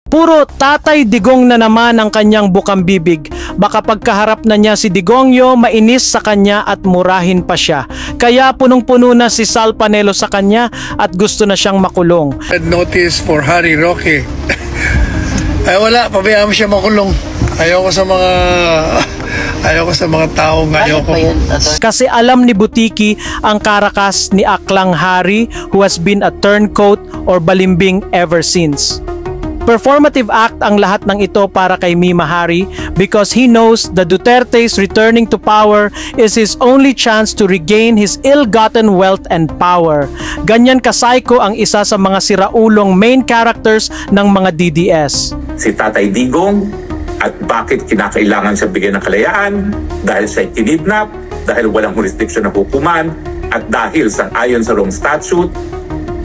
Puro Tatay Digong na naman ang kanyang bukang bibig. Baka pagkaharap na niya si Digongyo, mainis sa kanya at murahin pa siya. Kaya punong-puno na si Sal Panelo sa kanya at gusto na siyang makulong. Notice for Harry Roque. Ay wala, pabayaan mo siya makulong. Ayoko sa mga taong ayoko. Kasi alam ni Butiki ang karakas ni Aklang Hari, who has been a turncoat or balimbing ever since. Performative act ang lahat ng ito para kay Mima Hari because he knows the Duterte's returning to power is his only chance to regain his ill-gotten wealth and power. Ganyan ka-psycho ang isa sa mga siraulong main characters ng mga DDS. Si Tatay Digong at bakit kinakailangan siya bigyan ng kalayaan dahil siya kinidnap, dahil walang jurisdiction na hukuman at dahil ayon sa Rome Statute,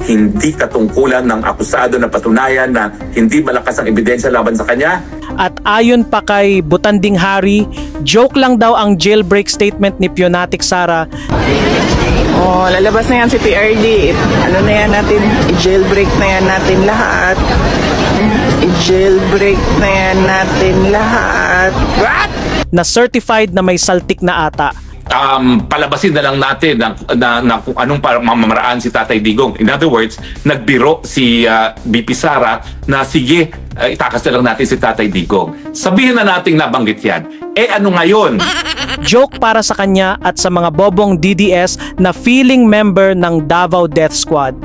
hindi katungkulan ng akusado na patunayan na hindi malakas ang ebidensya laban sa kanya. At ayon pa kay Butanding Hari, joke lang daw ang jailbreak statement ni Pionatic Sara. Oh, lalabas na yan si PRD. Ano na yan natin? I-jailbreak na yan natin lahat. I-jailbreak na yan natin lahat. What? Na certified na may saltik na ata. Palabasin na lang natin na kung anong mamamaraan si Tatay Digong. In other words, nagbiro si BP Sara na sige, itakas na lang natin si Tatay Digong. Sabihin na nating nabanggit yan. Ano ngayon? Joke para sa kanya at sa mga bobong DDS na feeling member ng Davao Death Squad.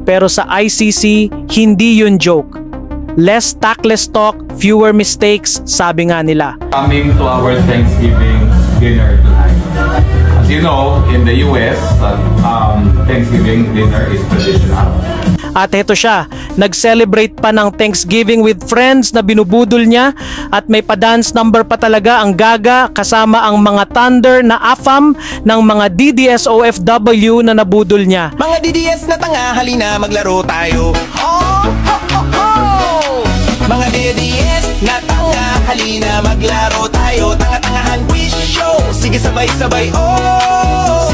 Pero sa ICC, hindi yun joke. Less tactless talk, fewer mistakes, sabi nga nila. Coming to our Thanksgiving dinner tonight. As you know, in the US, Thanksgiving dinner is traditional. At heto siya, nag-celebrate pa ng Thanksgiving with friends na binubudol niya at may pa-dance number pa talaga ang Gaga kasama ang mga thunder na AFAM ng mga DDS OFW na nabudol niya. Mga DDS na tanga, halina maglaro tayo. Oh, ho, ho, ho! Mga DDS na tanga, halina maglaro tayo. Tanga-tangahan quiz show, sige sabay-sabay, oh!